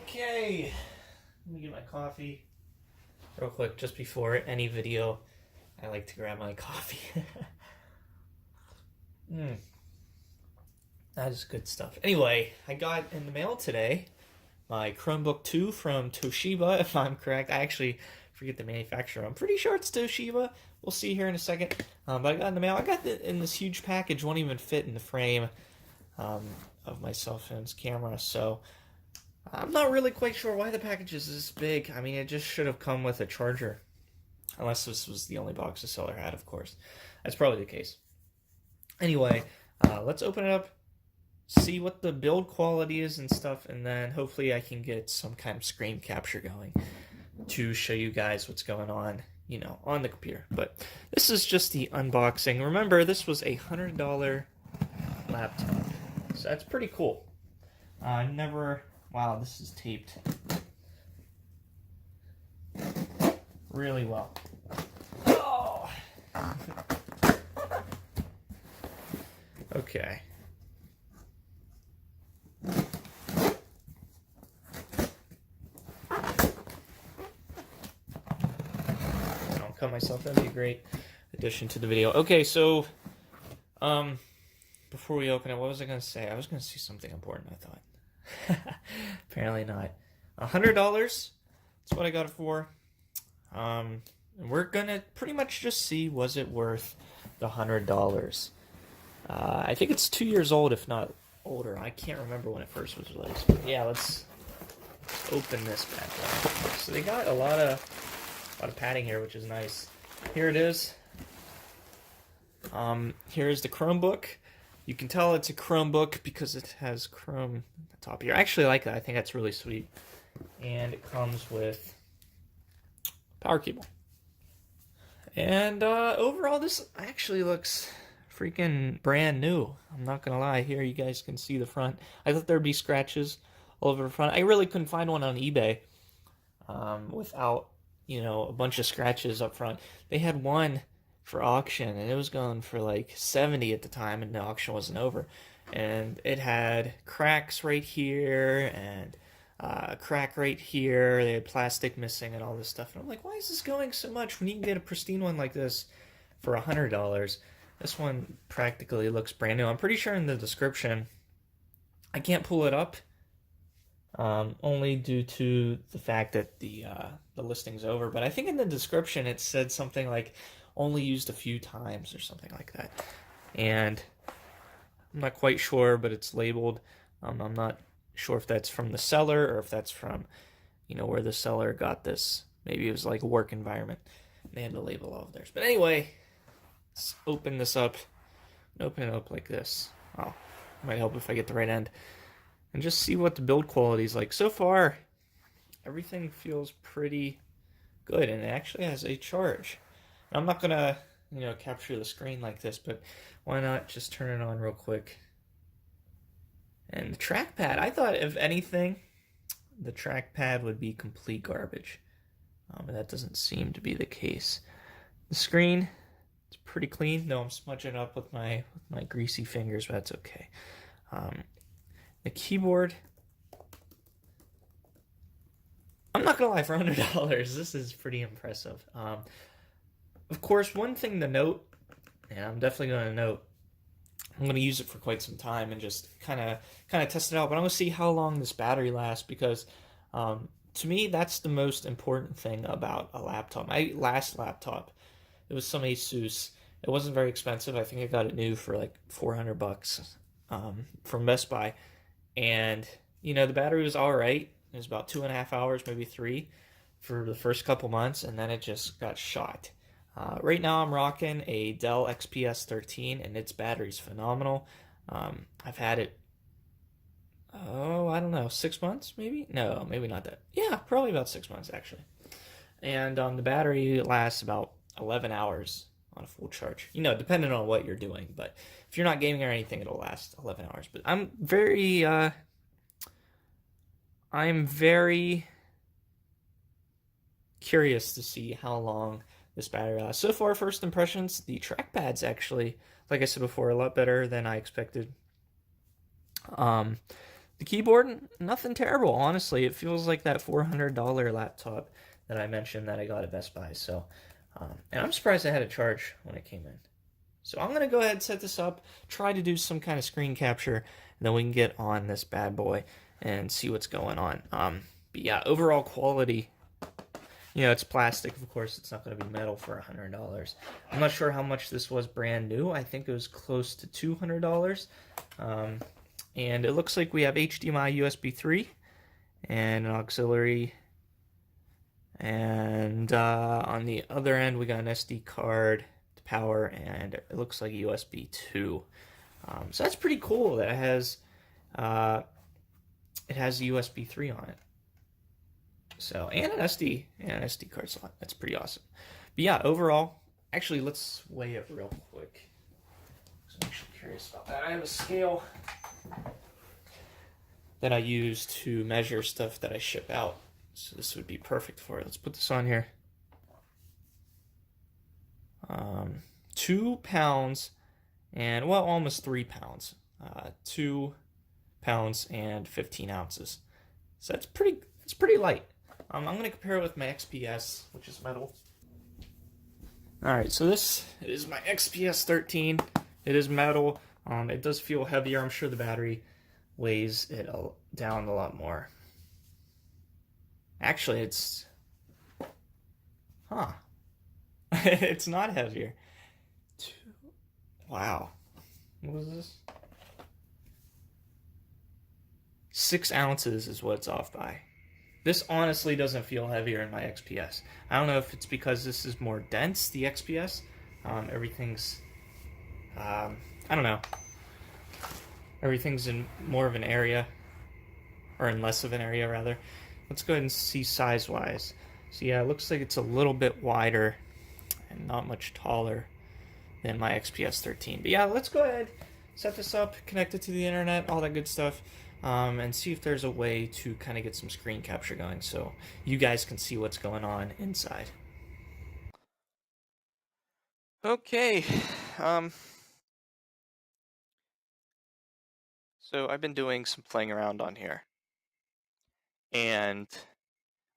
Okay, let me get my coffee real quick. Just before any video, I like to grab my coffee. That is good stuff. Anyway, I got in the mail today my Chromebook 2 from Toshiba, if I'm correct. I actually forget the manufacturer. I'm pretty sure it's Toshiba. We'll see here in a second. But I got in the mail. I got it in this huge package. Won't even fit in the frame of my cell phone's camera. So I'm not really quite sure why the package is this big. I mean, it just should have come with a charger. Unless this was the only box the seller had, of course. That's probably the case. Anyway, let's open it up, see what the build quality is and stuff, and then hopefully I can get some kind of screen capture going to show you guys what's going on, you know, on the computer. But this is just the unboxing. Remember, this was a $100 laptop, so that's pretty cool. Wow, this is taped really well. Oh! Okay. I'll cut myself. That'd be a great addition to the video. Okay, so before we open it, what was I going to say? I was going to say something important, I thought. Apparently not. $100. That's what I got it for. And we're gonna pretty much just see, was it worth the $100? I think it's 2 years old, if not older. I can't remember when it first was released. But yeah, let's open this bad boy. So they got a lot of padding here, which is nice. Here it is. Here's the Chromebook. You can tell it's a Chromebook because it has Chrome at the top here. I actually like that. I think that's really sweet. And it comes with power cable. And overall, this actually looks freaking brand new. I'm not gonna lie. Here, you guys can see the front. I thought there'd be scratches all over the front. I really couldn't find one on eBay without, you know, a bunch of scratches up front. They had one for auction, and it was going for like 70 at the time, and the auction wasn't over. And it had cracks right here, and a crack right here. They had plastic missing and all this stuff. And I'm like, why is this going so much when you can get a pristine one like this for $100? This one practically looks brand new. I'm pretty sure in the description, I can't pull it up, only due to the fact that the listing's over. But I think in the description it said something like only used a few times or something like that. And I'm not quite sure, but it's labeled. I'm not sure if that's from the seller or if that's from, you know, where the seller got this. Maybe it was like a work environment. They had to label all of theirs. But anyway, let's open this up. Open it up like this. Oh, might help if I get the right end. And just see what the build quality is like. So far, everything feels pretty good, and it actually has a charge. I'm not gonna, you know, capture the screen like this, but why not just turn it on real quick? And the trackpad, I thought if anything, the trackpad would be complete garbage. But that doesn't seem to be the case. The screen, it's pretty clean. No, I'm smudging it up with my greasy fingers, but that's okay. The keyboard, I'm not gonna lie, for $100, this is pretty impressive. Of course, one thing to note, and I'm definitely going to note, I'm going to use it for quite some time and just kind of test it out. But I'm going to see how long this battery lasts, because to me, that's the most important thing about a laptop. My last laptop, it was some Asus. It wasn't very expensive. I think I got it new for like $400 from Best Buy. And, you know, the battery was all right. It was about 2.5 hours, maybe 3 for the first couple months, and then it just got shot. Right now I'm rocking a Dell XPS 13, and its battery's phenomenal. I've had it, I don't know, 6 months maybe? No, maybe not that. Yeah, probably about 6 months actually. And the battery lasts about 11 hours on a full charge. You know, depending on what you're doing, but if you're not gaming or anything, it'll last 11 hours. But I'm very curious to see how long this battery lasts. So far, first impressions, the trackpad's actually, like I said before, a lot better than I expected. The keyboard, nothing terrible, honestly. It feels like that $400 laptop that I mentioned that I got at Best Buy. So, and I'm surprised I had a charge when it came in. So I'm gonna go ahead and set this up, try to do some kind of screen capture, and then we can get on this bad boy and see what's going on. But yeah, overall quality, it's plastic, of course. It's not going to be metal for $100. I'm not sure how much this was brand new. I think it was close to $200. And it looks like we have HDMI USB 3 and an auxiliary. And on the other end, we got an SD card to power, and it looks like USB 2. So that's pretty cool that it has USB 3 on it. So, and an SD card slot. That's pretty awesome. But yeah, overall, actually, let's weigh it real quick. I'm actually curious about that. I have a scale that I use to measure stuff that I ship out. So this would be perfect for it. Let's put this on here. 2 pounds and, well, almost 3 pounds. 2 pounds and 15 ounces. So that's pretty light. I'm going to compare it with my XPS, which is metal. Alright, so this is my XPS 13. It is metal. It does feel heavier. I'm sure the battery weighs it down a lot more. Actually, it's... it's not heavier. Wow. What was this? 6 ounces is what it's off by. This honestly doesn't feel heavier in my XPS. I don't know if it's because this is more dense, the XPS. Everything's... I don't know. Everything's in more of an area. Or in less of an area, rather. Let's go ahead and see size-wise. So yeah, it looks like it's a little bit wider and not much taller than my XPS 13. But yeah, let's go ahead, set this up, connect it to the internet, all that good stuff, and see if there's a way to kind of get some screen capture going so you guys can see what's going on inside. Okay, so I've been doing some playing around on here, and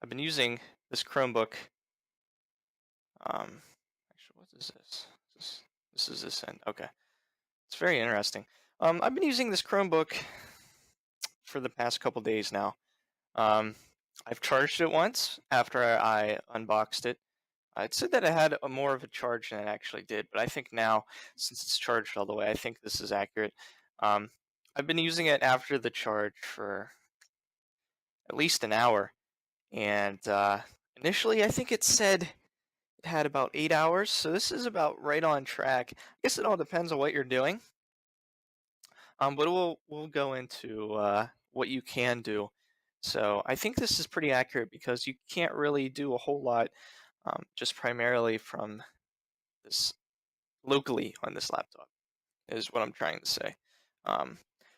I've been using this Chromebook. Actually, what is this? This is this end. Okay, it's very interesting. I've been using this Chromebook for the past couple days now. I've charged it once after I unboxed it. It said that it had more of a charge than it actually did, but I think now, since it's charged all the way, I think this is accurate. I've been using it after the charge for at least an hour, and initially I think it said it had about 8 hours, so this is about right on track. I guess it all depends on what you're doing. But we'll go into what you can do. So I think this is pretty accurate because you can't really do a whole lot just primarily from this locally on this laptop is what I'm trying to say.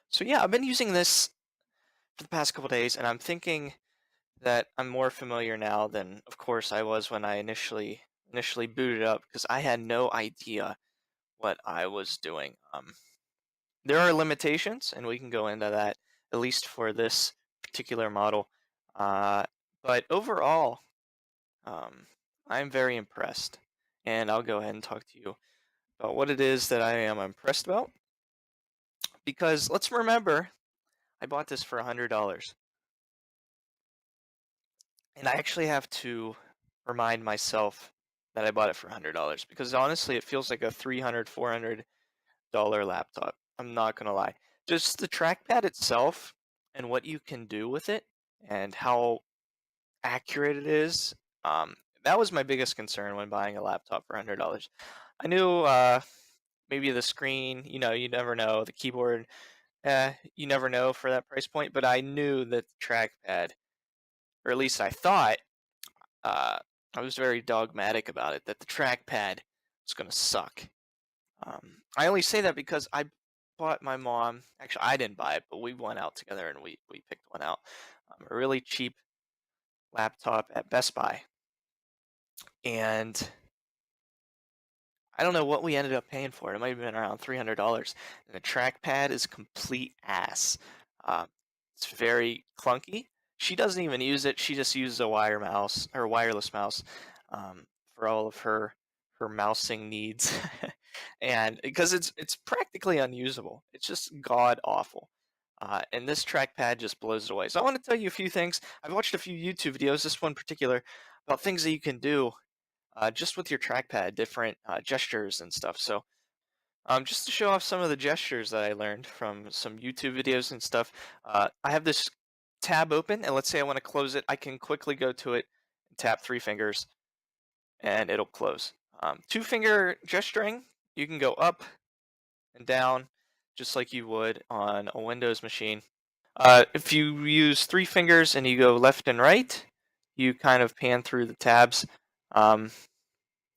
So yeah, I've been using this for the past couple days, and I'm thinking that I'm more familiar now than, of course, I was when I initially booted up because I had no idea what I was doing. There are limitations, and we can go into that, at least for this particular model. But overall, I'm very impressed, and I'll go ahead and talk to you about what it is that I am impressed about. Because let's remember, I bought this for $100. And I actually have to remind myself that I bought it for $100 because honestly, it feels like a $300, $400 laptop. I'm not gonna lie. Just the trackpad itself and what you can do with it and how accurate it is. That was my biggest concern when buying a laptop for $100. I knew maybe the screen, you never know. The keyboard, you never know for that price point. But I knew that the trackpad, or at least I thought, I was very dogmatic about it, that the trackpad was going to suck. I only say that because I bought my mom, actually I didn't buy it, but we went out together and we picked one out. A really cheap laptop at Best Buy. And I don't know what we ended up paying for it. It might have been around $300. And the trackpad is complete ass. It's very clunky. She doesn't even use it. She just uses a wire mouse or wireless mouse for all of her mousing needs, and because it's practically unusable. It's just god awful. And this trackpad just blows it away. So I want to tell you a few things. I've watched a few YouTube videos, this one in particular, about things that you can do just with your trackpad, different gestures and stuff. So just to show off some of the gestures that I learned from some YouTube videos and stuff, I have this tab open, and let's say I want to close it, I can quickly go to it and tap 3 fingers, and it'll close. 2 finger gesturing, you can go up and down just like you would on a Windows machine. If you use 3 fingers and you go left and right, you kind of pan through the tabs. Um,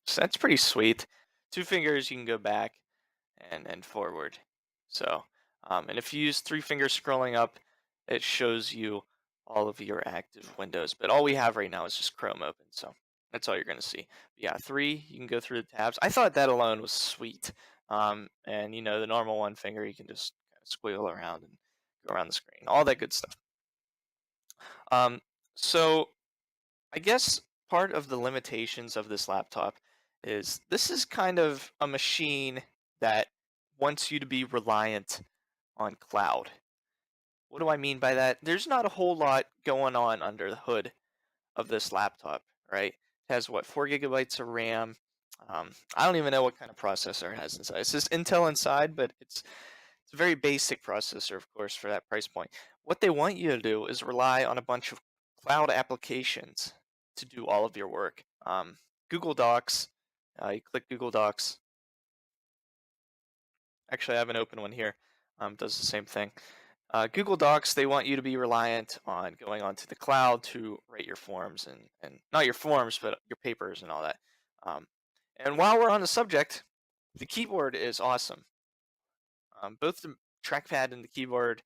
so that's pretty sweet. 2 fingers, you can go back and forward. So, and if you use 3 fingers scrolling up, it shows you all of your active windows. But all we have right now is just Chrome open, so that's all you're going to see. But yeah, 3, you can go through the tabs. I thought that alone was sweet. And you know, the normal 1 finger, you can just kind of squiggle around and go around the screen, all that good stuff. So I guess part of the limitations of this laptop is this is kind of a machine that wants you to be reliant on cloud. What do I mean by that? There's not a whole lot going on under the hood of this laptop, right? It has what, 4 GB of RAM. I don't even know what kind of processor it has inside. It says Intel inside, but it's a very basic processor, of course, for that price point. What they want you to do is rely on a bunch of cloud applications to do all of your work. Google Docs, you click Google Docs. Actually, I have an open one here. Does the same thing. Google Docs, they want you to be reliant on going onto the cloud to write your forms and not your forms, but your papers and all that. And while we're on the subject, the keyboard is awesome. Both the trackpad and the keyboard,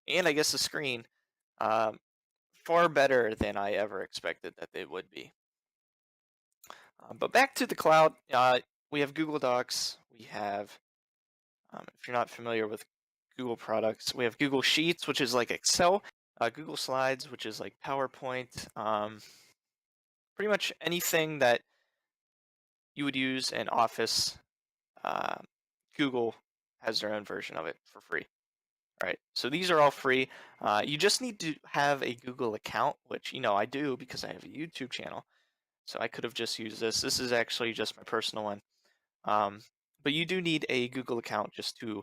and I guess the screen, um, far better than I ever expected that they would be. But back to the cloud, we have Google Docs. We have, if you're not familiar with Google products, we have Google Sheets, which is like Excel, Google Slides, which is like PowerPoint, pretty much anything that you would use in Office. Uh, Google has their own version of it for free. All right, so these are all free. You just need to have a Google account, which, you know, I do because I have a YouTube channel. So I could have just used this. This is actually just my personal one. But you do need a Google account just to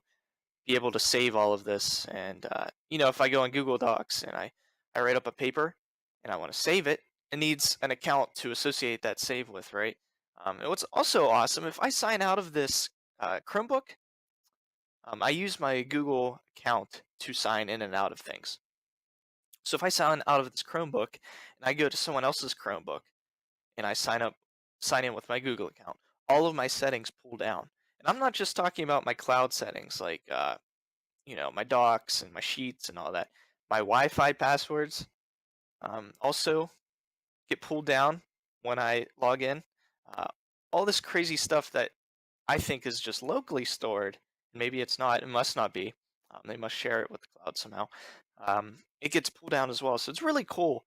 be able to save all of this. And, you know, if I go on Google Docs and I write up a paper and I want to save it, it needs an account to associate that save with, right? And what's also awesome, if I sign out of this Chromebook, I use my Google account to sign in and out of things. So if I sign out of this Chromebook and I go to someone else's Chromebook and I sign in with my Google account, all of my settings pull down. And I'm not just talking about my cloud settings like you know, my docs and my sheets and all that. My Wi-Fi passwords also get pulled down when I log in. Uh, all this crazy stuff that I think is just locally stored. Maybe it's not. It must not be. They must share it with the cloud somehow. It gets pulled down as well. So it's really cool.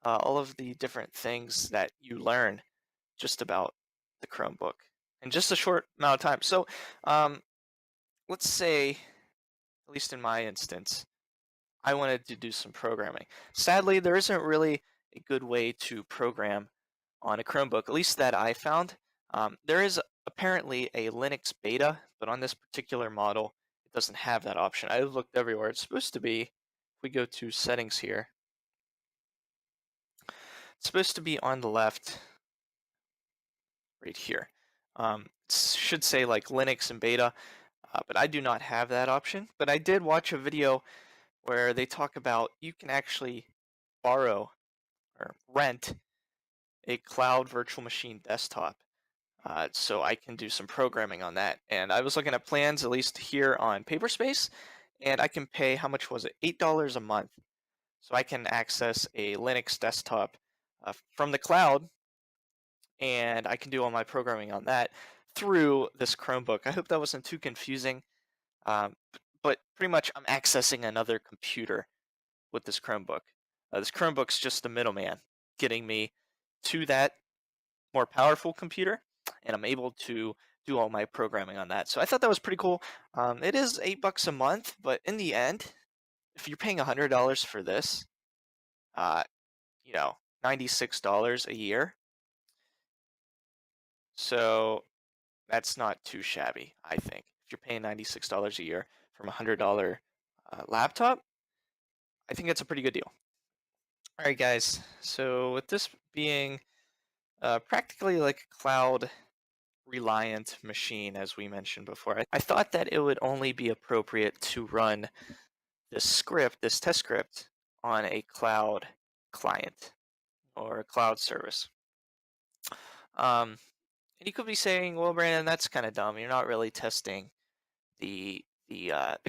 All of the different things that you learn just about the Chromebook in just a short amount of time. So let's say, at least in my instance, I wanted to do some programming. Sadly, there isn't really a good way to program on a Chromebook, at least that I found. There is apparently a Linux beta, but on this particular model, it doesn't have that option. I looked everywhere. It's supposed to be, if we go to settings here, it's supposed to be on the left right here. It should say like Linux and beta, but I do not have that option. But I did watch a video where they talk about you can actually borrow or rent a cloud virtual machine desktop. So I can do some programming on that. And I was looking at plans, at least here on Paperspace, and I can pay, how much was it? $8 a month. So I can access a Linux desktop from the cloud, and I can do all my programming on that through this Chromebook. I hope that wasn't too confusing, but pretty much I'm accessing another computer with this Chromebook. This Chromebook's just the middleman, getting me to that more powerful computer, and I'm able to do all my programming on that. So I thought that was pretty cool. It is $8 a month, but in the end, if you're paying $100 for this, uh, you know, $96 a year. So that's not too shabby, I think. If you're paying $96 a year from a $100 laptop, I think that's a pretty good deal. All right, guys. So with this being practically like a cloud reliant machine, as we mentioned before, I thought that it would only be appropriate to run this test script, on a cloud client or a cloud service. And you could be saying, well, Brandon, that's kind of dumb. You're not really testing the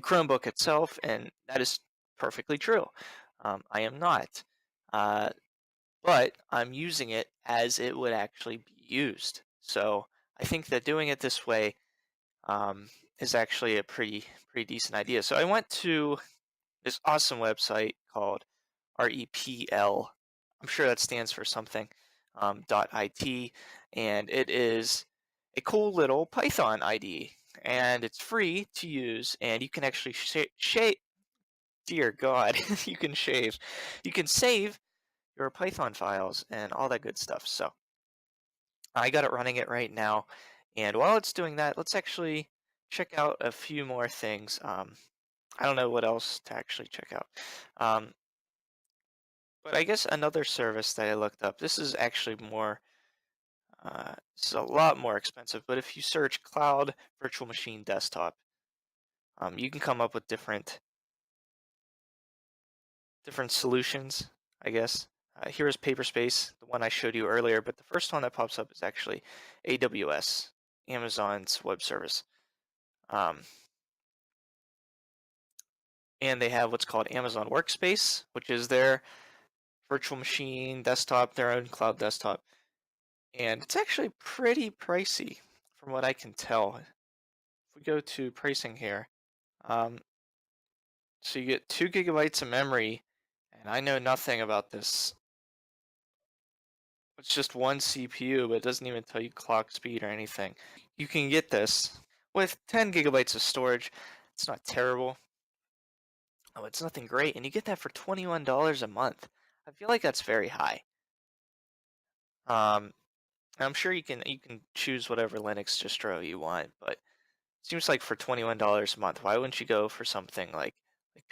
Chromebook itself, and that is perfectly true. I am not, but I'm using it as it would actually be used. So I think that doing it this way is actually a pretty decent idea. So I went to this awesome website called REPL. I'm sure that stands for something. .it, and it is a cool little Python IDE, and it's free to use, and you can actually shave. Dear God, you can save your Python files and all that good stuff. So I got it running it right now, and while it's doing that, let's actually check out a few more things. I don't know what else to actually check out. But I guess another service that I looked up, this is actually more, this is a lot more expensive, but if you search Cloud Virtual Machine Desktop, you can come up with different solutions, I guess. Here is Paperspace, the one I showed you earlier, but the first one that pops up is actually AWS, Amazon's web service. And they have what's called Amazon Workspace, which is their virtual machine desktop, their own cloud desktop. And it's actually pretty pricey from what I can tell. If we go to pricing here, so you get 2 gigabytes of memory, and I know nothing about this. It's just one CPU, but it doesn't even tell you clock speed or anything. You can get this with 10 gigabytes of storage. It's not terrible. Oh, it's nothing great, and you get that for $21 a month. I feel like that's very high. I'm sure you can choose whatever Linux distro you want, but it seems like for $21 a month, why wouldn't you go for something like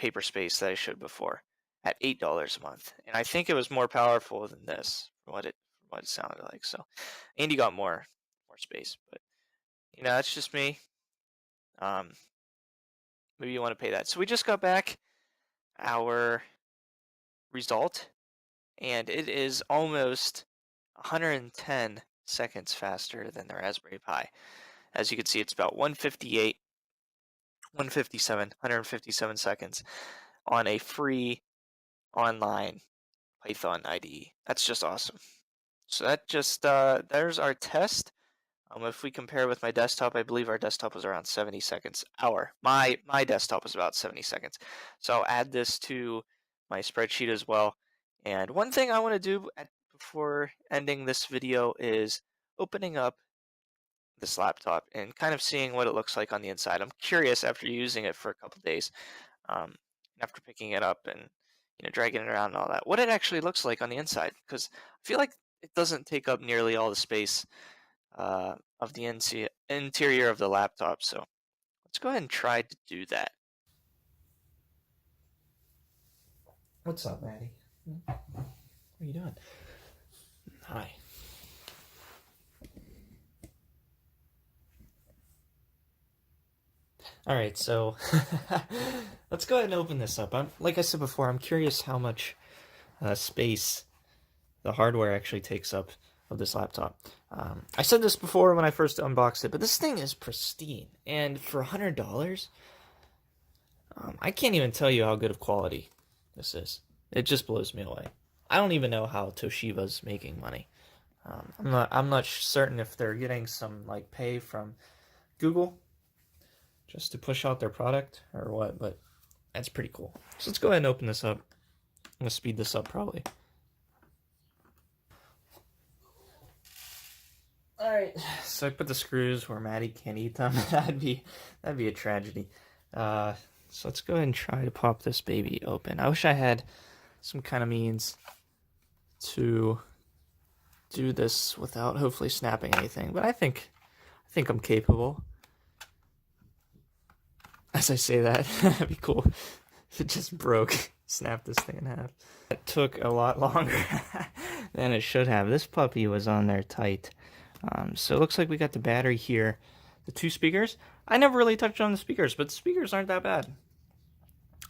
Paperspace that I showed before at $8 a month? And I think it was more powerful than this, from what it sounded like. So, and you got more space, but that's just me. Maybe you want to pay that. So we just got back our result, and it is almost 110 seconds faster than the Raspberry Pi. As you can see, it's about 157 seconds on a free online Python IDE. That's just awesome. So that just there's our test. If we compare with my desktop, I believe our desktop was around 70 seconds. My desktop was about 70 seconds. So I'll add this to my spreadsheet as well. And one thing I want to do before ending this video is opening up this laptop and kind of seeing what it looks like on the inside. I'm curious after using it for a couple days, after picking it up and dragging it around and all that, what it actually looks like on the inside, because I feel like it doesn't take up nearly all the space of the interior of the laptop. So let's go ahead and try to do that. What's up, Maddie? What are you doing? Hi. All right, so let's go ahead and open this up. Like I said before, I'm curious how much space the hardware actually takes up of this laptop. I said this before when I first unboxed it, but this thing is pristine, and for $100, I can't even tell you how good of quality this is. It just blows me away. I don't even know how Toshiba's making money. I'm not certain if they're getting some pay from Google just to push out their product or what, but that's pretty cool. So let's go ahead and open this up. I'm gonna speed this up probably. All right, so I put the screws where Maddie can't eat them. that'd be a tragedy. So let's go ahead and try to pop this baby open. I wish I had some kind of means to do this without hopefully snapping anything, but I think I'm capable. As I say that, that'd be cool if it just broke. Snap this thing in half. It took a lot longer than it should have. This puppy was on there tight. So it looks like we got the battery here. The 2 speakers. I never really touched on the speakers, but the speakers aren't that bad.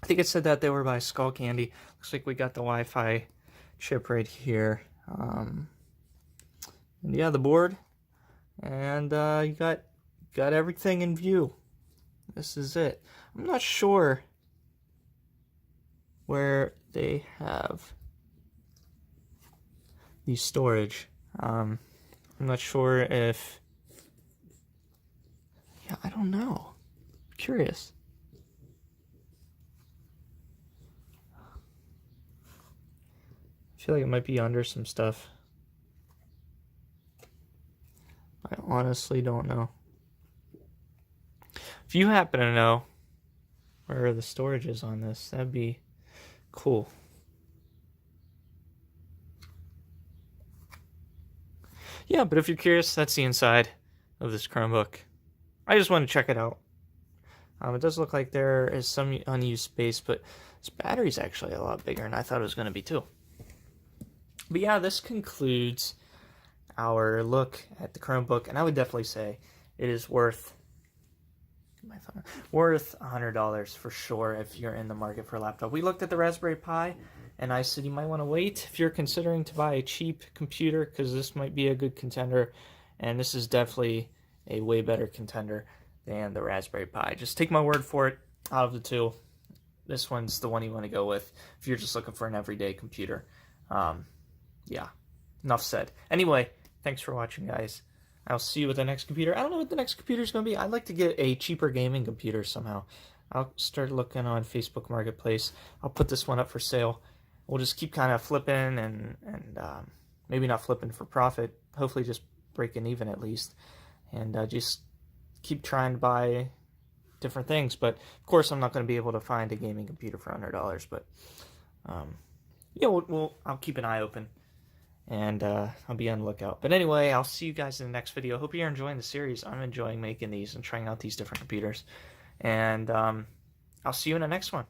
I think it said that they were by Skull Candy. Looks like we got the Wi-Fi chip right here. And yeah, the board. And you got everything in view. This is it. I'm not sure where they have the storage. I'm not sure if... Yeah, I don't know. I'm curious. I feel like it might be under some stuff. I honestly don't know. If you happen to know where the storage is on this, that'd be cool. Yeah, but if you're curious, that's the inside of this Chromebook. I just want to check it out. It does look like there is some unused space, but this battery's actually a lot bigger than I thought it was going to be too. But yeah, this concludes our look at the Chromebook, and I would definitely say it is worth $100 for sure if you're in the market for a laptop. We looked at the Raspberry Pi, and I said you might want to wait if you're considering to buy a cheap computer, because this might be a good contender, and this is definitely a way better contender than the Raspberry Pi. Just take my word for it. Out of the two, this one's the one you want to go with if you're just looking for an everyday computer. Yeah, enough said. Anyway, thanks for watching, guys. I'll see you with the next computer. I don't know what the next computer is going to be. I'd like to get a cheaper gaming computer somehow. I'll start looking on Facebook Marketplace. I'll put this one up for sale. We'll just keep kind of flipping and maybe not flipping for profit. Hopefully just breaking even at least. And just keep trying to buy different things. But, of course, I'm not going to be able to find a gaming computer for $100. But, yeah, I'll keep an eye open. And I'll be on the lookout. But anyway, I'll see you guys in the next video. Hope you're enjoying the series. I'm enjoying making these and trying out these different computers. And I'll see you in the next one.